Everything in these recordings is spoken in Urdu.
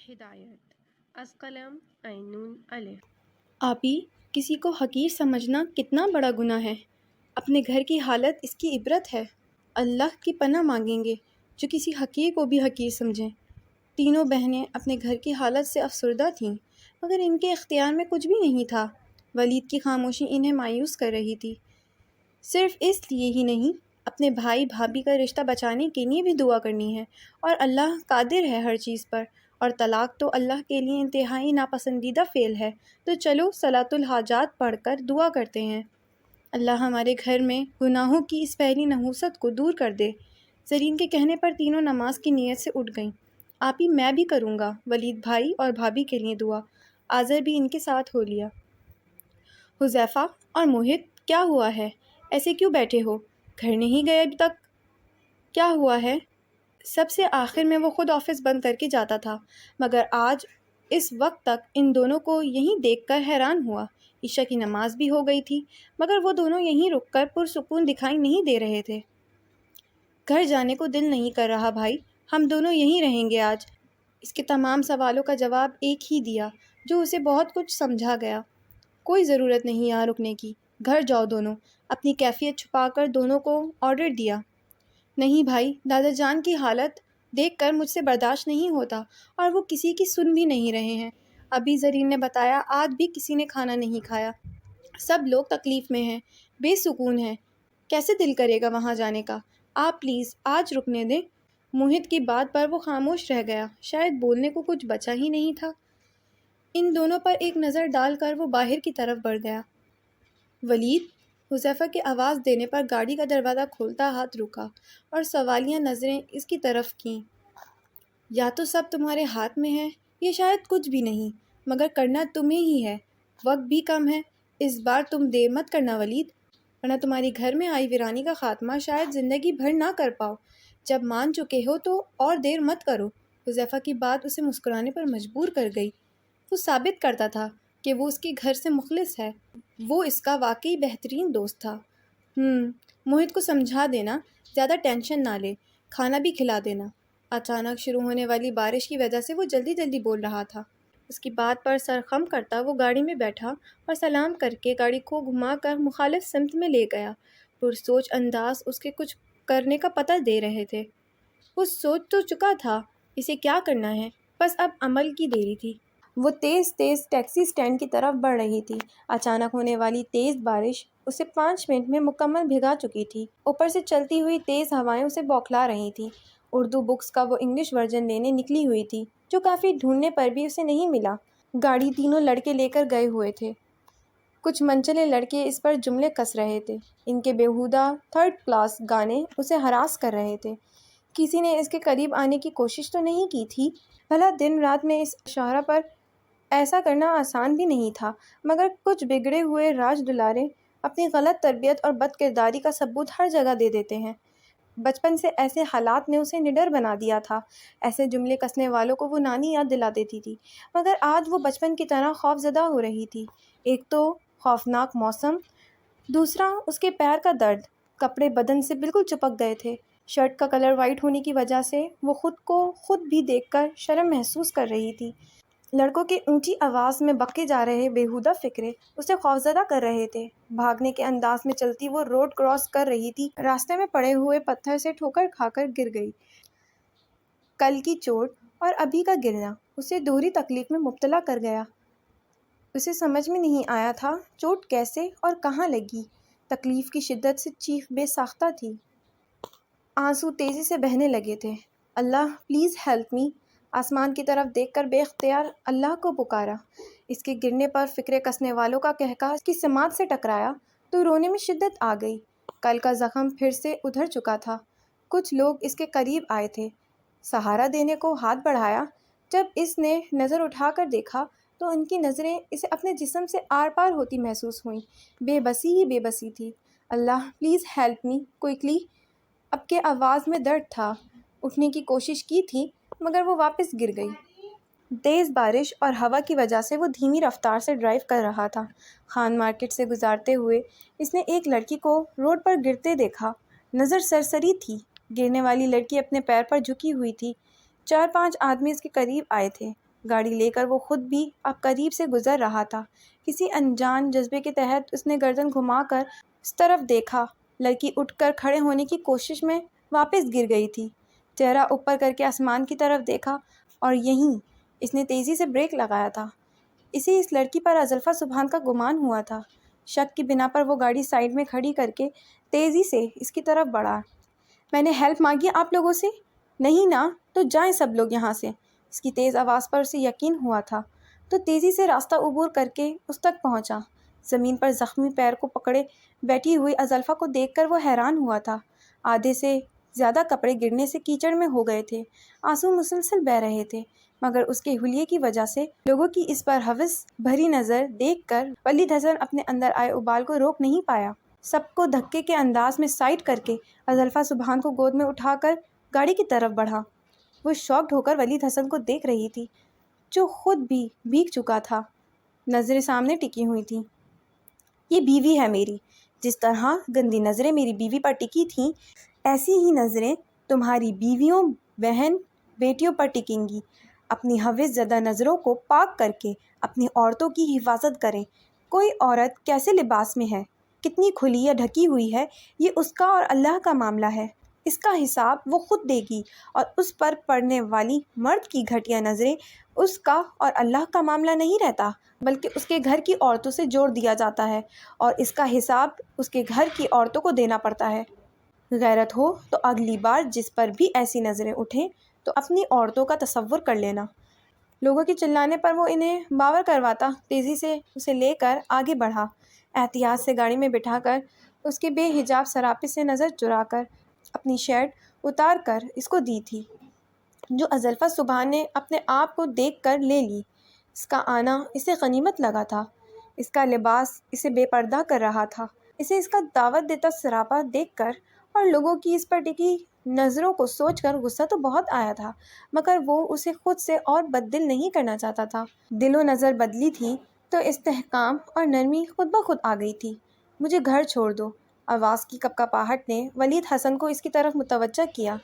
ہدایت از قلم عین الف۔ آپی، کسی کو حقیر سمجھنا کتنا بڑا گناہ ہے۔ اپنے گھر کی حالت اس کی عبرت ہے۔ اللہ کی پناہ مانگیں گے جو کسی حقیر کو بھی حقیر سمجھیں۔ تینوں بہنیں اپنے گھر کی حالت سے افسردہ تھیں، مگر ان کے اختیار میں کچھ بھی نہیں تھا۔ ولید کی خاموشی انہیں مایوس کر رہی تھی۔ صرف اس لیے ہی نہیں، اپنے بھائی بھابھی کا رشتہ بچانے کے لیے بھی دعا کرنی ہے، اور اللہ قادر ہے ہر چیز پر، اور طلاق تو اللہ کے لیے انتہائی ناپسندیدہ فعل ہے۔ تو چلو صلاۃ الحاجات پڑھ کر دعا کرتے ہیں۔ اللہ ہمارے گھر میں گناہوں کی اس پہلی نحوست کو دور کر دے۔ زرین کے کہنے پر تینوں نماز کی نیت سے اٹھ گئیں۔ آپی، میں بھی کروں گا ولید بھائی اور بھابھی کے لیے دعا۔ آذر بھی ان کے ساتھ ہو لیا۔ حذیفہ اور موہت، کیا ہوا ہے؟ ایسے کیوں بیٹھے ہو؟ گھر نہیں گئے اب تک؟ کیا ہوا ہے؟ سب سے آخر میں وہ خود آفس بند کر کے جاتا تھا، مگر آج اس وقت تک ان دونوں کو یہیں دیکھ کر حیران ہوا۔ عشاء کی نماز بھی ہو گئی تھی، مگر وہ دونوں یہیں رک کر پرسکون دکھائی نہیں دے رہے تھے۔ گھر جانے کو دل نہیں کر رہا بھائی، ہم دونوں یہیں رہیں گے آج۔ اس کے تمام سوالوں کا جواب ایک ہی دیا، جو اسے بہت کچھ سمجھا گیا۔ کوئی ضرورت نہیں یہاں رکنے کی، گھر جاؤ دونوں۔ اپنی کیفیت چھپا کر دونوں کو آرڈر دیا۔ نہیں بھائی، دادا جان کی حالت دیکھ کر مجھ سے برداشت نہیں ہوتا، اور وہ کسی کی سن بھی نہیں رہے ہیں۔ ابھی زرین نے بتایا آج بھی کسی نے کھانا نہیں کھایا۔ سب لوگ تکلیف میں ہیں، بے سکون ہیں، کیسے دل کرے گا وہاں جانے کا؟ آپ پلیز آج رکنے دیں۔ موہت کی بات پر وہ خاموش رہ گیا، شاید بولنے کو کچھ بچا ہی نہیں تھا۔ ان دونوں پر ایک نظر ڈال کر وہ باہر کی طرف بڑھ گیا۔ ولید، حذیفہ کی آواز دینے پر گاڑی کا دروازہ کھولتا ہاتھ رکا اور سوالیہ نظریں اس کی طرف کیں۔ یا تو سب تمہارے ہاتھ میں ہے، یہ شاید کچھ بھی نہیں، مگر کرنا تمہیں ہی ہے۔ وقت بھی کم ہے، اس بار تم دیر مت کرنا ولید، ورنہ تمہاری گھر میں آئی ویرانی کا خاتمہ شاید زندگی بھر نہ کر پاؤ۔ جب مان چکے ہو تو اور دیر مت کرو۔ حذیفہ کی بات اسے مسکرانے پر مجبور کر گئی۔ وہ ثابت کرتا تھا کہ وہ اس کے گھر سے مخلص ہے، وہ اس کا واقعی بہترین دوست تھا۔ موہت کو سمجھا دینا زیادہ ٹینشن نہ لے، کھانا بھی کھلا دینا۔ اچانک شروع ہونے والی بارش کی وجہ سے وہ جلدی جلدی بول رہا تھا۔ اس کی بات پر سر خم کرتا وہ گاڑی میں بیٹھا اور سلام کر کے گاڑی کو گھما کر مخالف سمت میں لے گیا۔ پرسوچ انداز اس کے کچھ کرنے کا پتہ دے رہے تھے۔ وہ سوچ تو چکا تھا اسے کیا کرنا ہے، بس اب عمل کی دیری تھی۔ وہ تیز تیز ٹیکسی اسٹینڈ کی طرف بڑھ رہی تھی۔ اچانک ہونے والی تیز بارش اسے 5 منٹ میں مکمل بھگا چکی تھی۔ اوپر سے چلتی ہوئی تیز ہوائیں اسے بوکھلا رہی تھیں۔ اردو بکس کا وہ انگلش ورژن لینے نکلی ہوئی تھی، جو کافی ڈھونڈنے پر بھی اسے نہیں ملا۔ گاڑی تینوں لڑکے لے کر گئے ہوئے تھے۔ کچھ منچلے لڑکے اس پر جملے کس رہے تھے۔ ان کے بیہودہ 3rd کلاس گانے اسے ہراس کر رہے تھے۔ کسی نے اس کے قریب آنے کی کوشش تو نہیں کی تھی؟ بھلا دن رات میں اس شاہراہ پر ایسا کرنا آسان بھی نہیں تھا، مگر کچھ بگڑے ہوئے راج دلارے اپنی غلط تربیت اور بد کرداری کا ثبوت ہر جگہ دے دیتے ہیں۔ بچپن سے ایسے حالات نے اسے نڈر بنا دیا تھا۔ ایسے جملے کسنے والوں کو وہ نانی یاد دلا دیتی تھی، مگر آج وہ بچپن کی طرح خوف زدہ ہو رہی تھی۔ ایک تو خوفناک موسم، دوسرا اس کے پیر کا درد۔ کپڑے بدن سے بالکل چپک گئے تھے۔ شرٹ کا کلر وائٹ ہونے کی وجہ سے وہ خود کو خود بھی دیکھ کر شرم محسوس کر رہی تھی۔ لڑکوں کے اونچی آواز میں بکے جا رہے بیہودہ فقرے اسے خوفزدہ کر رہے تھے۔ بھاگنے کے انداز میں چلتی وہ روڈ کراس کر رہی تھی، راستے میں پڑے ہوئے پتھر سے ٹھوکر کھا کر گر گئی۔ کل کی چوٹ اور ابھی کا گرنا اسے دوہری تکلیف میں مبتلا کر گیا۔ اسے سمجھ میں نہیں آیا تھا چوٹ کیسے اور کہاں لگی۔ تکلیف کی شدت سے چیخ بے ساختہ تھی۔ آنسو تیزی سے بہنے لگے تھے۔ اللہ پلیز ہیلپ می، آسمان کی طرف دیکھ کر بے اختیار اللہ کو پکارا۔ اس کے گرنے پر فکرے کسنے والوں کا قہقہہ اس کی سماعت سے ٹکرایا تو رونے میں شدت آ گئی۔ کل کا زخم پھر سے ادھر چکا تھا۔ کچھ لوگ اس کے قریب آئے تھے، سہارا دینے کو ہاتھ بڑھایا۔ جب اس نے نظر اٹھا کر دیکھا تو ان کی نظریں اسے اپنے جسم سے آر پار ہوتی محسوس ہوئیں۔ بے بسی ہی بے بسی تھی۔ اللہ پلیز ہیلپ می کوئکلی۔ اب کے آواز میں درد تھا۔ اٹھنے کی کوشش کی تھی، مگر وہ واپس گر گئی۔ تیز بارش اور ہوا کی وجہ سے وہ دھیمی رفتار سے ڈرائیو کر رہا تھا۔ خان مارکیٹ سے گزارتے ہوئے اس نے ایک لڑکی کو روڈ پر گرتے دیکھا۔ نظر سرسری تھی۔ گرنے والی لڑکی اپنے پیر پر جھکی ہوئی تھی۔ 4-5 آدمی اس کے قریب آئے تھے۔ گاڑی لے کر وہ خود بھی اب قریب سے گزر رہا تھا۔ کسی انجان جذبے کے تحت اس نے گردن گھما کر اس طرف دیکھا۔ لڑکی اٹھ کر کھڑے ہونے کی کوشش میں واپس گر گئی تھی۔ چہرہ اوپر کر کے آسمان کی طرف دیکھا اور یہیں اس نے تیزی سے بریک لگایا تھا۔ اسے اس لڑکی پر ازلفا سبحان کا گمان ہوا تھا۔ شک کی بنا پر وہ گاڑی سائیڈ میں کھڑی کر کے تیزی سے اس کی طرف بڑھا۔ میں نے ہیلپ مانگی آپ لوگوں سے؟ نہیں نا، تو جائیں سب لوگ یہاں سے۔ اس کی تیز آواز پر اسے یقین ہوا تھا تو تیزی سے راستہ عبور کر کے اس تک پہنچا۔ زمین پر زخمی پیر کو پکڑے بیٹھی ہوئی ازلفا کو دیکھ کر وہ حیران ہوا تھا۔ آدھے سے زیادہ کپڑے گرنے سے کیچڑ میں ہو گئے تھے، آنسو مسلسل بہہ رہے تھے، مگر اس کے حلیے کی وجہ سے لوگوں کی اس پر ہوس بھری نظر دیکھ کر ولید حسن اپنے اندر آئے ابال کو روک نہیں پایا۔ سب کو دھکے کے انداز میں سائڈ کر کے ازلفا سبحان کو گود میں اٹھا کر گاڑی کی طرف بڑھا۔ وہ شاکڈ ہو کر ولید حسن کو دیکھ رہی تھی جو خود بھی بھیگ چکا تھا۔ نظریں سامنے ٹکی ہوئی تھیں۔ یہ بیوی ہے میری، جس طرح گندی نظریں میری بیوی پر ٹکی تھیں ایسی ہی نظریں تمہاری بیویوں، بہن، بیٹیوں پر ٹکیں گی۔ اپنی ہوس زدہ نظروں کو پاک کر کے اپنی عورتوں کی حفاظت کریں۔ کوئی عورت کیسے لباس میں ہے، کتنی کھلی یا ڈھکی ہوئی ہے، یہ اس کا اور اللہ کا معاملہ ہے۔ اس کا حساب وہ خود دے گی، اور اس پر پڑنے والی مرد کی گھٹیا نظریں اس کا اور اللہ کا معاملہ نہیں رہتا، بلکہ اس کے گھر کی عورتوں سے جوڑ دیا جاتا ہے، اور اس کا حساب اس کے گھر کی عورتوں کو دینا پڑتا ہے۔ غیرت ہو تو اگلی بار جس پر بھی ایسی نظریں اٹھیں تو اپنی عورتوں کا تصور کر لینا۔ لوگوں کے چلانے پر وہ انہیں باور کرواتا تیزی سے اسے لے کر آگے بڑھا۔ احتیاط سے گاڑی میں بٹھا کر اس کے بے حجاب سراپے سے نظر چرا کر اپنی شرٹ اتار کر اس کو دی تھی، جو ازلفا سبحان نے اپنے آپ کو دیکھ کر لے لی۔ اس کا آنا اسے غنیمت لگا تھا۔ اس کا لباس اسے بے پردہ کر رہا تھا۔ اسے اس کا دعوت دیتا سراپا دیکھ کر اور لوگوں کی اس پر ٹکی نظروں کو سوچ کر غصہ تو بہت آیا تھا، مگر وہ اسے خود سے اور بددل نہیں کرنا چاہتا تھا۔ دل و نظر بدلی تھی تو استحکام اور نرمی خود بخود آ گئی تھی۔ مجھے گھر چھوڑ دو۔ آواز کی کپکپاہٹ نے ولید حسن کو اس کی طرف متوجہ کیا۔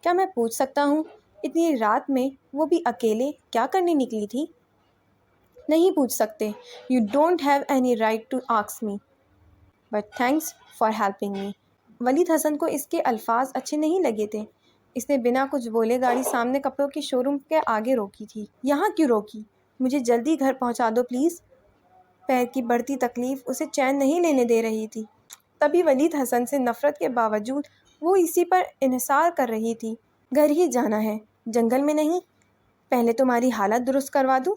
کیا میں پوچھ سکتا ہوں اتنی رات میں وہ بھی اکیلے کیا کرنے نکلی تھی؟ نہیں پوچھ سکتے۔ You don't have any right to ask me. But thanks for helping me. ولید حسن کو اس کے الفاظ اچھے نہیں لگے تھے۔ اس نے بنا کچھ بولے گاڑی سامنے کپڑوں کے شو روم کے آگے روکی تھی۔ یہاں کیوں روکی؟ مجھے جلدی گھر پہنچا دو پلیز۔ پیر کی بڑھتی تکلیف اسے چین نہیں لینے دے رہی تھی۔ تبھی ولید حسن سے نفرت کے باوجود وہ اسی پر انحصار کر رہی تھی۔ گھر ہی جانا ہے، جنگل میں نہیں۔ پہلے تمہاری حالت درست کروا دوں،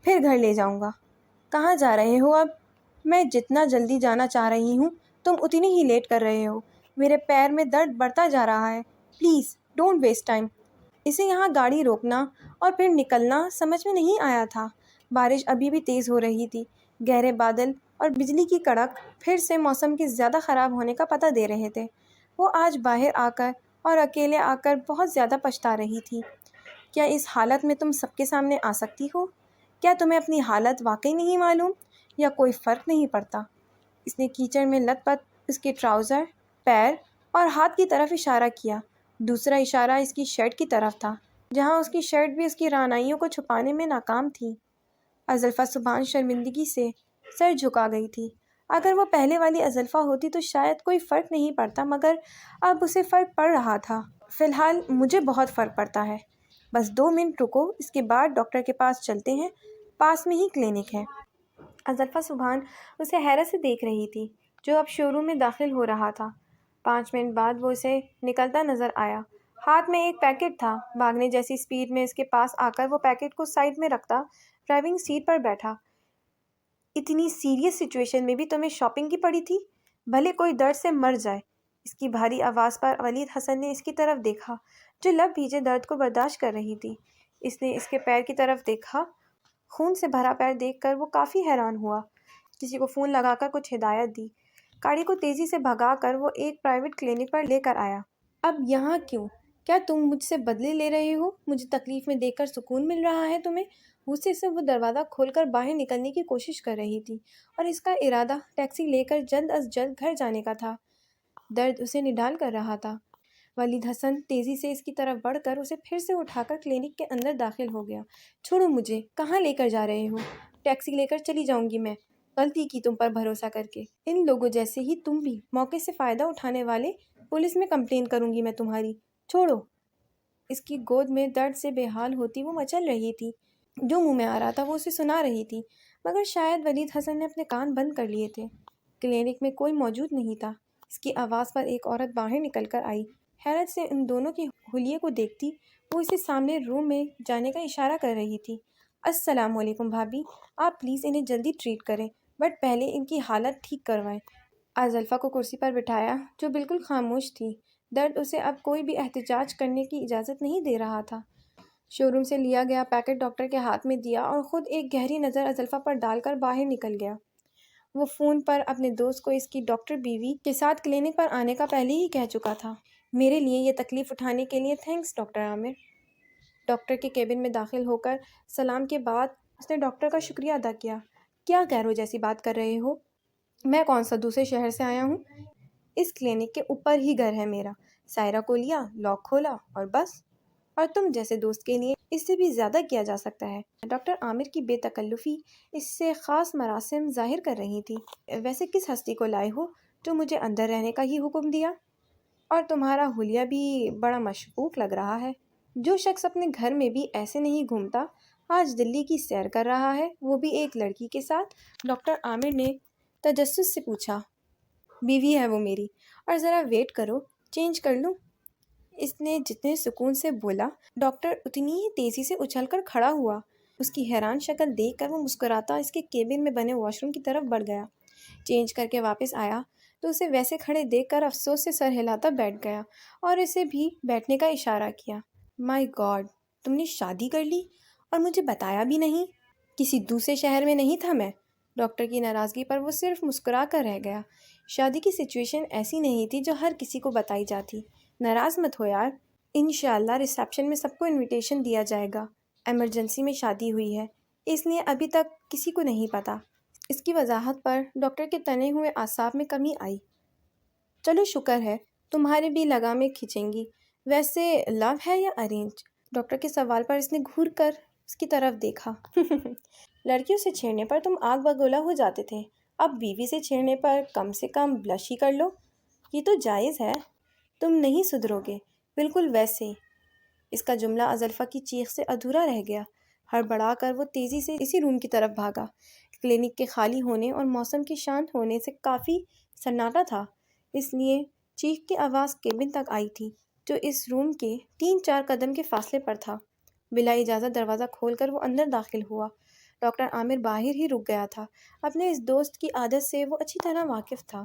پھر گھر لے جاؤں گا۔ کہاں جا رہے ہو اب؟ میں جتنا جلدی جانا چاہ رہی ہوں تم اتنی ہی لیٹ کر رہے ہو۔ میرے پیر میں درد بڑھتا جا رہا ہے، پلیز ڈونٹ ویسٹ ٹائم۔ اسے یہاں گاڑی روکنا اور پھر نکلنا سمجھ میں نہیں آیا تھا۔ بارش ابھی بھی تیز ہو رہی تھی۔ گہرے بادل اور بجلی کی کڑک پھر سے موسم کے زیادہ خراب ہونے کا پتہ دے رہے تھے۔ وہ آج باہر آ کر اور اکیلے آ کر بہت زیادہ پچھتا رہی تھی۔ کیا اس حالت میں تم سب کے سامنے آ سکتی ہو؟ کیا تمہیں اپنی حالت واقعی نہیں معلوم، یا کوئی فرق نہیں پڑتا؟ اس نے کیچڑ میں لت پت اس کے ٹراؤزر، پیر اور ہاتھ کی طرف اشارہ کیا۔ دوسرا اشارہ اس کی شرٹ کی طرف تھا، جہاں اس کی شرٹ بھی اس کی رعنائیوں کو چھپانے میں ناکام تھی۔ ازلفا سبحان شرمندگی سے سر جھکا گئی تھی۔ اگر وہ پہلے والی ازلفا ہوتی تو شاید کوئی فرق نہیں پڑتا، مگر اب اسے فرق پڑ رہا تھا۔ فی الحال مجھے بہت فرق پڑتا ہے۔ بس 2 منٹ رکو، اس کے بعد ڈاکٹر کے پاس چلتے ہیں، پاس میں ہی کلینک ہے۔ ازلفا سبحان اسے حیرت سے دیکھ رہی تھی، جو اب شو روم میں داخل ہو رہا تھا۔ 5 منٹ بعد وہ اسے نکلتا نظر آیا۔ ہاتھ میں ایک پیکٹ تھا۔ بھاگنے جیسی سپیڈ میں اس کے پاس آ کر وہ پیکٹ کو سائڈ میں رکھتا ڈرائیونگ سیٹ پر بیٹھا۔ اتنی سیریس سچویشن میں بھی تمہیں شاپنگ کی پڑی تھی؟ بھلے کوئی درد سے مر جائے۔ اس کی بھاری آواز پر ولید حسن نے اس کی طرف دیکھا، جو لب بھیجے درد کو برداشت کر رہی تھی۔ اس نے اس کے پیر کی طرف دیکھا۔ خون سے بھرا پیر دیکھ کر وہ کافی حیران ہوا۔ کسی کو فون لگا کر کچھ ہدایت دی۔ گاڑی کو تیزی سے بھگا کر وہ ایک پرائیویٹ کلینک پر لے کر آیا۔ اب یہاں کیوں؟ کیا تم مجھ سے بدلے لے رہے ہو؟ مجھے تکلیف میں دیکھ کر سکون مل رہا ہے تمہیں؟ غصے سے وہ دروازہ کھول کر باہر نکلنے کی کوشش کر رہی تھی، اور اس کا ارادہ ٹیکسی لے کر جلد از جلد گھر جانے کا تھا۔ درد اسے نڈال کر رہا تھا۔ ولید حسن تیزی سے اس کی طرف بڑھ کر اسے پھر سے اٹھا کر کلینک کے اندر داخل ہو گیا۔ چھوڑو مجھے، کہاں لے کر جا رہے ہو؟ ٹیکسی لے کر چلی جاؤں گی میں، غلطی کی تم پر بھروسہ کر کے۔ ان لوگوں جیسے ہی تم بھی موقع سے فائدہ اٹھانے والے، پولیس میں کمپلین کروں گی میں تمہاری، چھوڑو۔ اس کی گود میں درد سے بے حال ہوتی وہ مچل رہی تھی، جو منہ میں آ رہا تھا وہ اسے سنا رہی تھی، مگر شاید ولید حسن نے اپنے کان بند کر لیے تھے۔ کلینک میں کوئی موجود نہیں تھا۔ اس کی آواز پر ایک عورت باہر نکل کر آئی۔ حیرت سے ان دونوں کے حلیے کو دیکھتی وہ اسے سامنے روم میں جانے کا اشارہ کر رہی تھی۔ السلام علیکم بھابھی، آپ پلیز انہیں جلدی ٹریٹ کریں، بٹ پہلے ان کی حالت ٹھیک کروائیں۔ زلفا کو کرسی پر بٹھایا، جو بالکل خاموش تھی۔ درد اسے اب کوئی بھی احتجاج کرنے کی اجازت نہیں دے رہا تھا۔ شو روم سے لیا گیا پیکٹ ڈاکٹر کے ہاتھ میں دیا اور خود ایک گہری نظر زلفا پر ڈال کر باہر نکل گیا۔ وہ فون پر اپنے دوست کو اس کی ڈاکٹر بیوی کے ساتھ کلینک پر آنے کا پہلے ہی کہہ چکا تھا۔ میرے لیے یہ تکلیف اٹھانے کے لیے تھینکس ڈاکٹر عامر۔ ڈاکٹر کے کیبن میں داخل ہو کر سلام کے بعد اس نے ڈاکٹر کا شکریہ ادا کیا۔ کیا غیروں جیسی بات کر رہے ہو؟ میں کون سا دوسرے شہر سے آیا ہوں؟ اس کلینک کے اوپر ہی گھر ہے میرا۔ سائرہ کو لیا، لاک کھولا اور بس۔ اور تم جیسے دوست کے لیے اس سے بھی زیادہ کیا جا سکتا ہے۔ ڈاکٹر عامر کی بے تکلفی اس سے خاص مراسم ظاہر کر رہی تھی۔ ویسے کس ہستی کو لائے ہو جو مجھے اندر رہنے کا ہی حکم دیا؟ اور تمہارا حلیہ بھی بڑا مشکوک لگ رہا ہے۔ جو شخص اپنے گھر میں بھی ایسے نہیں گھومتا، آج دلی کی سیر کر رہا ہے، وہ بھی ایک لڑکی کے ساتھ؟ ڈاکٹر عامر نے تجسس سے پوچھا۔ بیوی ہے وہ میری، اور ذرا ویٹ کرو، چینج کر لوں۔ اس نے جتنے سکون سے بولا، ڈاکٹر اتنی ہی تیزی سے اچھل کر کھڑا ہوا۔ اس کی حیران شکل دیکھ کر وہ مسکراتا اس کے کیبن میں بنے واش روم کی طرف بڑھ گیا۔ چینج کر کے واپس آیا تو اسے ویسے کھڑے دیکھ کر افسوس سے سر ہلاتا بیٹھ گیا اور اسے بھی بیٹھنے کا اشارہ کیا۔ مائی گاڈ، تم نے شادی کر لی اور مجھے بتایا بھی نہیں؟ کسی دوسرے شہر میں نہیں تھا میں؟ ڈاکٹر کی ناراضگی پر وہ صرف مسکرا کر رہ گیا۔ شادی کی سچویشن ایسی نہیں تھی جو ہر کسی کو بتائی جاتی۔ ناراض مت ہو یار، انشاءاللہ ریسیپشن میں سب کو انویٹیشن دیا جائے گا۔ ایمرجنسی میں شادی ہوئی ہے، اس لیے ابھی تک کسی کو نہیں پتہ۔ اس کی وضاحت پر ڈاکٹر کے تنے ہوئے اعصاب میں کمی آئی۔ چلو شکر ہے، تمہارے بھی لگامیں کھنچیں گی۔ ویسے لو ہے یا ارینج؟ ڈاکٹر کے سوال پر اس نے گھور کر اس کی طرف دیکھا۔ لڑکیوں سے چھیڑنے پر تم آگ بگولا ہو جاتے تھے، اب بیوی سے چھیڑنے پر کم سے کم بلش ہی کر لو، یہ تو جائز ہے۔ تم نہیں سدھرو گے، بالکل ویسے۔ اس کا جملہ زلفا کی چیخ سے ادھورا رہ گیا۔ ہڑبڑا کر وہ تیزی سے اسی روم کی طرف بھاگا۔ کلینک کے خالی ہونے اور موسم کے شانت ہونے سے کافی سناٹا تھا، اس لیے چیخ کی آواز کیبن تک آئی تھی، جو اس روم کے 3-4 قدم کے فاصلے پر تھا۔ بلا اجازت دروازہ کھول کر وہ اندر داخل ہوا۔ ڈاکٹر عامر باہر ہی رک گیا تھا۔ اپنے اس دوست کی عادت سے وہ اچھی طرح واقف تھا۔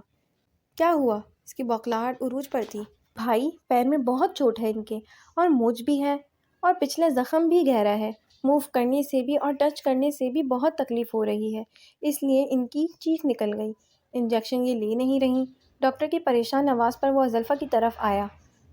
کیا ہوا؟ اس کی بوکھلاہٹ عروج پر تھی۔ بھائی، پیر میں بہت چوٹ ہے ان کے، اور موچ بھی ہے، اور پچھلا زخم بھی گہرا ہے۔ موو کرنے سے بھی اور ٹچ کرنے سے بھی بہت تکلیف ہو رہی ہے، اس لیے ان کی چیخ نکل گئی۔ انجیکشن یہ لے نہیں رہی؟ ڈاکٹر کی پریشان آواز پر وہ زلفا کی طرف آیا۔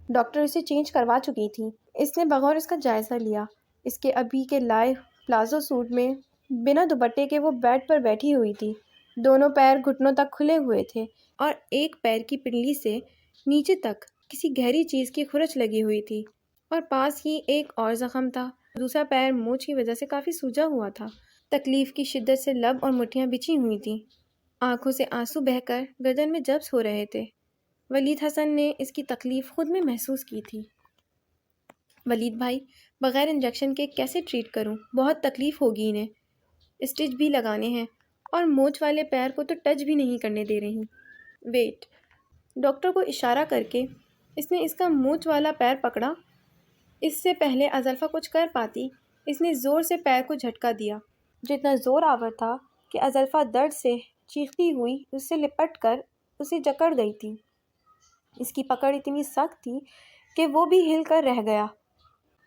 ڈاکٹر اسے چینج کروا چکی تھی۔ اس نے بغور اس کا جائزہ لیا۔ اس کے ابھی کے لائے پلازو سوٹ میں بنا دوپٹے کے وہ بیڈ پر بیٹھی ہوئی تھی۔ دونوں پیر گھٹنوں تک کھلے ہوئے تھے اور ایک پیر کی پنڈلی سے نیچے تک کسی گہری چیز کی خرچ لگی ہوئی تھی، اور پاس ہی ایک اور زخم تھا۔ دوسرا پیر موچ کی وجہ سے کافی سوجا ہوا تھا۔ تکلیف کی شدت سے لب اور مٹھیاں بچھی ہوئی تھیں۔ آنکھوں سے آنسو بہہ کر گردن میں جبس ہو رہے تھے۔ ولید حسن نے اس کی تکلیف خود میں محسوس کی تھی۔ ولید بھائی، بغیر انجیکشن کے کیسے ٹریٹ کروں؟ بہت تکلیف ہوگی انہیں، اسٹچ بھی لگانے ہیں، اور موچ والے پیر کو تو ٹچ بھی نہیں کرنے دے رہی۔ ویٹ، ڈاکٹر کو اشارہ کر کے اس نے اس کا موچ والا پیر پکڑا۔ اس سے پہلے زلفا کچھ کر پاتی، اس نے زور سے پیر کو جھٹکا دیا، جو اتنا زور آور تھا کہ زلفا درد سے چیختی ہوئی اس سے لپٹ کر اسے جکڑ گئی تھی۔ اس کی پکڑ اتنی سخت تھی کہ وہ بھی ہل کر رہ گیا۔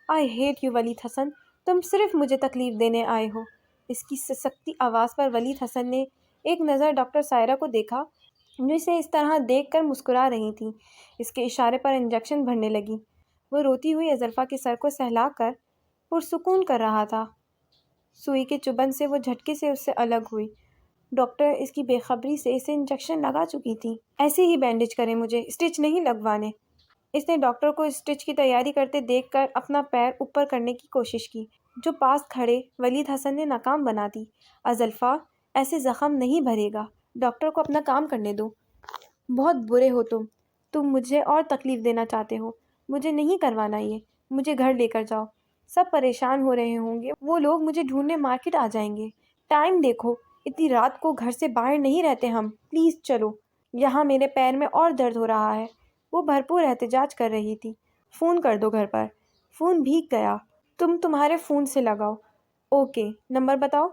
آئی ہیٹ یو ولید حسن، تم صرف مجھے تکلیف دینے آئے ہو۔ اس کی سسکتی آواز پر ولید حسن نے ایک نظر ڈاکٹر سائرہ کو دیکھا، جو اسے اس طرح دیکھ کر مسکرا رہی تھی۔ اس کے اشارے پر انجیکشن بھرنے لگی۔ وہ روتی ہوئی زلفا کے سر کو سہلا کر پرسکون کر رہا تھا۔ سوئی کے چبھن سے وہ جھٹکے سے اس سے الگ ہوئی۔ ڈاکٹر اس کی بے خبری سے اسے انجیکشن لگا چکی تھی۔ ایسے ہی بینڈیج کریں، مجھے اسٹچ نہیں لگوانے۔ اس نے ڈاکٹر کو اسٹچ کی تیاری کرتے دیکھ کر اپنا پیر اوپر کرنے کی کوشش کی، جو پاس کھڑے ولید حسن نے ناکام بنا دی۔ ازلفا، ایسے زخم نہیں بھرے گا، ڈاکٹر کو اپنا کام کرنے دو۔ بہت برے ہو تم مجھے اور تکلیف دینا چاہتے ہو، مجھے نہیں کروانا یہ، مجھے گھر لے کر جاؤ۔ سب پریشان ہو رہے ہوں گے، وہ لوگ مجھے ڈھونڈنے مارکیٹ آ جائیں گے۔ ٹائم دیکھو، اتنی رات کو گھر سے باہر نہیں رہتے ہم، پلیز چلو، یہاں میرے پیر میں اور درد ہو رہا ہے۔ وہ بھرپور احتجاج کر رہی تھی۔ فون کر دو گھر پر۔ فون بھیگ گیا۔ تمہارے فون سے لگاؤ۔ اوکے، نمبر بتاؤ،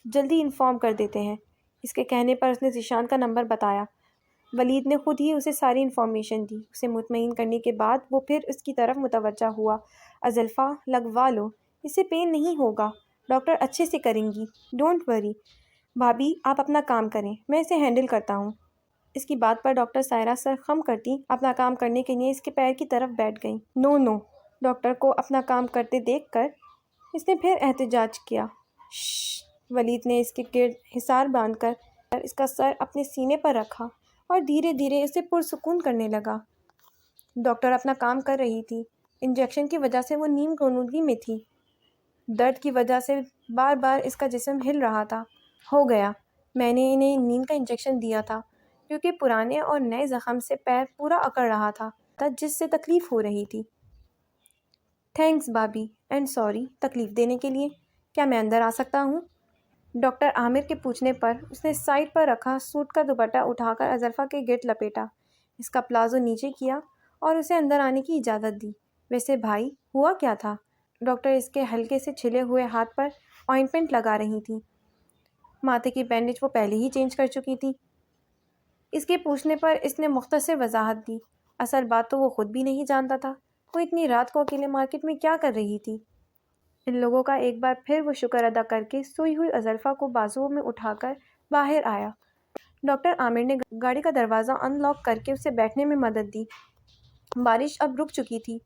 جلدی انفارم کر دیتے ہیں۔ اس کے کہنے پر اس نے ذیشان کا نمبر بتایا۔ ولید نے خود ہی اسے ساری انفارمیشن دی۔ اسے مطمئن کرنے کے بعد وہ پھر اس کی طرف متوجہ ہوا۔ ازلفا، لگوا لو، اسے پین نہیں ہوگا، ڈاکٹر اچھے سے کریں گی، ڈونٹ وری۔ بھابھی، آپ اپنا کام کریں، میں اسے ہینڈل کرتا ہوں۔ اس کی بات پر ڈاکٹر سائرہ سر خم کرتی اپنا کام کرنے کے لیے اس کے پیر کی طرف بیٹھ گئیں۔ نو، ڈاکٹر کو اپنا کام کرتے دیکھ کر اس نے پھر احتجاج کیا۔ شش! ولید نے اس کے گرد حصار باندھ کر اس کا سر اپنے سینے پر رکھا اور دھیرے دھیرے اسے پرسکون کرنے لگا۔ ڈاکٹر اپنا کام کر رہی تھی۔ انجیکشن کی وجہ سے وہ نیم غنودگی میں تھی۔ درد کی وجہ سے بار بار اس کا جسم ہل رہا تھا۔ ہو گیا، میں نے انہیں نیند کا انجیکشن دیا تھا کیونکہ پرانے اور نئے زخم سے پیر پورا اکڑ رہا تھا جس سے تکلیف ہو رہی تھی۔ تھینکس بھابھی، اینڈ سوری تکلیف دینے کے لیے۔ کیا میں اندر آ سکتا ہوں؟ ڈاکٹر عامر کے پوچھنے پر اس نے سائڈ پر رکھا سوٹ کا دوپٹہ اٹھا کر ازلفا کے گرد لپیٹا، اس کا پلازو نیچے کیا اور اسے اندر آنے کی اجازت دی۔ ویسے بھائی، ہوا کیا تھا؟ ڈاکٹر اس کے ہلکے سے چھلے ہوئے ہاتھ پر آئنٹمنٹ لگا رہی تھی۔ ماتھے کی بینڈیج وہ پہلے ہی چینج کر چکی تھی۔ اس کے پوچھنے پر اس نے مختصر وضاحت دی۔ اصل بات تو وہ خود بھی نہیں جانتا تھا، وہ اتنی رات کو اکیلے مارکیٹ میں کیا کر رہی تھی۔ ان لوگوں کا ایک بار پھر وہ شکر ادا کر کے سوئی ہوئی ازلفا کو بازوؤں میں اٹھا کر باہر آیا۔ ڈاکٹر عامر نے گاڑی کا دروازہ ان لاک کر کے اسے بیٹھنے میں مدد دی۔ بارش اب رک چکی تھی،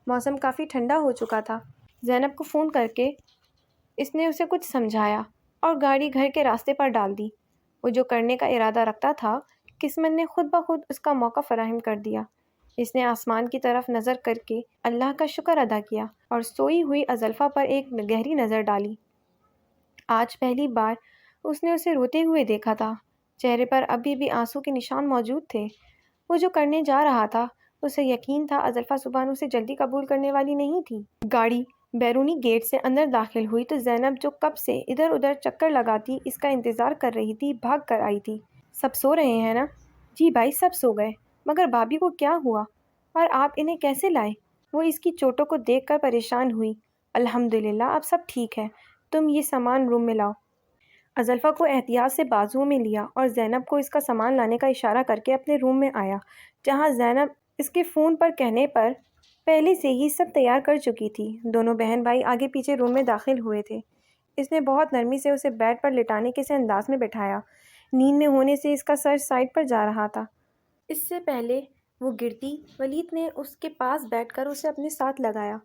موسم کافی ٹھنڈا ہو چکا تھا۔ زینب کو فون کر کے اس نے اسے کچھ سمجھایا اور گاڑی گھر کے راستے پر ڈال دی۔ وہ جو کرنے کا ارادہ رکھتا تھا، قسمت نے خود بخود اس کا موقع فراہم کر دیا۔ اس نے آسمان کی طرف نظر کر کے اللہ کا شکر ادا کیا اور سوئی ہوئی ازلفا پر ایک گہری نظر ڈالی۔ آج پہلی بار اس نے اسے روتے ہوئے دیکھا تھا۔ چہرے پر ابھی بھی آنسو کے نشان موجود تھے۔ وہ جو کرنے جا رہا تھا، اسے یقین تھا ازلفا زبان اسے جلدی قبول کرنے والی نہیں تھی۔ گاڑی بیرونی گیٹ سے اندر داخل ہوئی تو زینب، جو کب سے ادھر ادھر چکر لگاتی اس کا انتظار کر رہی تھی، بھاگ کر آئی تھی۔ سب سو رہے ہیں نا؟ جی بھائی، سب سو گئے، مگر بھابھی کو کیا ہوا اور آپ انہیں کیسے لائے؟ وہ اس کی چوٹوں کو دیکھ کر پریشان ہوئی۔ الحمدللہ، اب سب ٹھیک ہے، تم یہ سامان روم میں لاؤ۔ ازلفا کو احتیاط سے بازوؤں میں لیا اور زینب کو اس کا سامان لانے کا اشارہ کر کے اپنے روم میں آیا، جہاں زینب اس کے فون پر کہنے پر پہلے سے ہی سب تیار کر چکی تھی۔ دونوں بہن بھائی آگے پیچھے روم میں داخل ہوئے تھے۔ اس نے بہت نرمی سے اسے بیڈ پر لٹانے کے سے انداز میں بٹھایا۔ نیند میں ہونے سے اس کا سر سائڈ پر جا رہا تھا۔ اس سے پہلے وہ گرتی، ولید نے اس کے پاس بیٹھ کر اسے اپنے ساتھ لگایا۔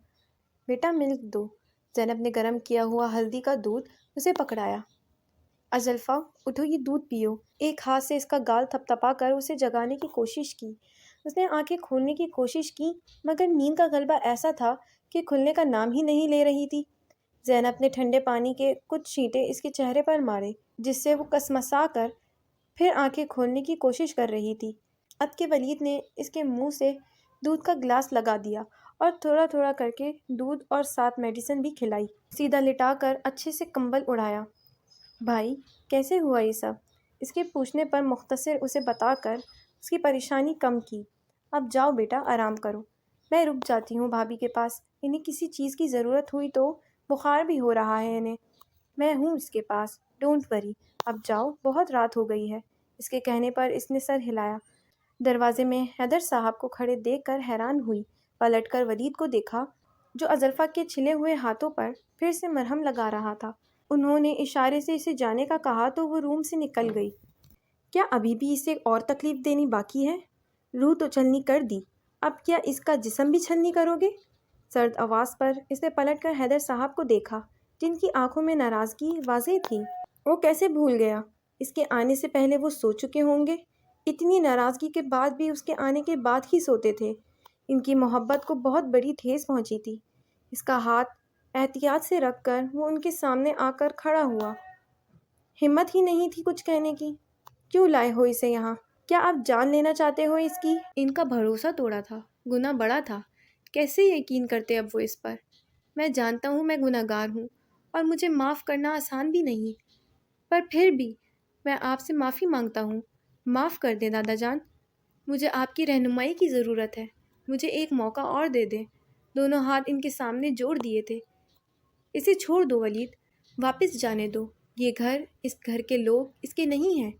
بیٹا ملک دو۔ زینب نے گرم کیا ہوا ہلدی کا دودھ اسے پکڑایا۔ ازلفا، اٹھو، یہ دودھ پیو۔ ایک ہاتھ سے اس کا گال تھپ تھپا کر اسے جگانے کی کوشش کی۔ اس نے آنکھیں کھولنے کی کوشش کی، مگر نیند کا غلبہ ایسا تھا کہ کھلنے کا نام ہی نہیں لے رہی تھی۔ زینب نے ٹھنڈے پانی کے کچھ چھینٹے اس کے چہرے پر مارے، جس سے وہ کسمسا کر پھر آنکھیں کھولنے کی کوشش کر رہی تھی۔ اب کے ولید نے اس کے منہ سے دودھ کا گلاس لگا دیا اور تھوڑا تھوڑا کر کے دودھ اور ساتھ میڈیسن بھی کھلائی۔ سیدھا لٹا کر اچھے سے کمبل اڑایا۔ بھائی، کیسے ہوا یہ سب؟ اس کے پوچھنے پر مختصر اسے بتا کر اس کی پریشانی کم کی۔ اب جاؤ بیٹا، آرام کرو، میں رک جاتی ہوں بھابھی کے پاس، انہیں کسی چیز کی ضرورت ہوئی تو، بخار بھی ہو رہا ہے انہیں، میں ہوں اس کے پاس، ڈونٹ وری، اب جاؤ، بہت رات ہو گئی ہے۔ اس کے کہنے پر اس نے سر ہلایا۔ دروازے میں حیدر صاحب کو کھڑے دیکھ کر حیران ہوئی۔ پلٹ کر ولید کو دیکھا، جو ازلفا کے چھلے ہوئے ہاتھوں پر پھر سے مرہم لگا رہا تھا۔ انہوں نے اشارے سے اسے جانے کا کہا تو وہ روم سے نکل گئی۔ کیا ابھی بھی اسے اور تکلیف دینی باقی ہے؟ روح تو چھلنی کر دی، اب کیا اس کا جسم بھی چھلنی کرو گے؟ سرد آواز پر اس نے پلٹ کر حیدر صاحب کو دیکھا، جن کی آنکھوں میں ناراضگی واضح تھی۔ وہ کیسے بھول گیا؟ اس کے آنے سے پہلے وہ سو چکے ہوں گے۔ اتنی ناراضگی کے بعد بھی اس کے آنے کے بعد ہی سوتے تھے۔ ان کی محبت کو بہت بڑی ٹھیس پہنچی تھی۔ اس کا ہاتھ احتیاط سے رکھ کر وہ ان کے سامنے آ کر کھڑا ہوا۔ ہمت ہی نہیں تھی کچھ کہنے کی۔ کیوں لائے ہو اسے یہاں؟ کیا آپ جان لینا چاہتے ہو اس کی؟ ان کا بھروسہ توڑا تھا، گناہ بڑا تھا، کیسے یقین کرتے اب وہ اس پر؟ میں جانتا ہوں میں گناہ گار ہوں اور مجھے معاف کرنا آسان بھی نہیں، پر پھر بھی میں آپ سے معافی مانگتا ہوں۔ معاف کر دیں دادا جان، مجھے آپ کی رہنمائی کی ضرورت ہے، مجھے ایک موقع اور دے دیں۔ دونوں ہاتھ ان کے سامنے جوڑ دیے تھے۔ اسے چھوڑ دو ولید، واپس جانے دو۔ یہ گھر، اس گھر کے لوگ اس کے نہیں ہیں۔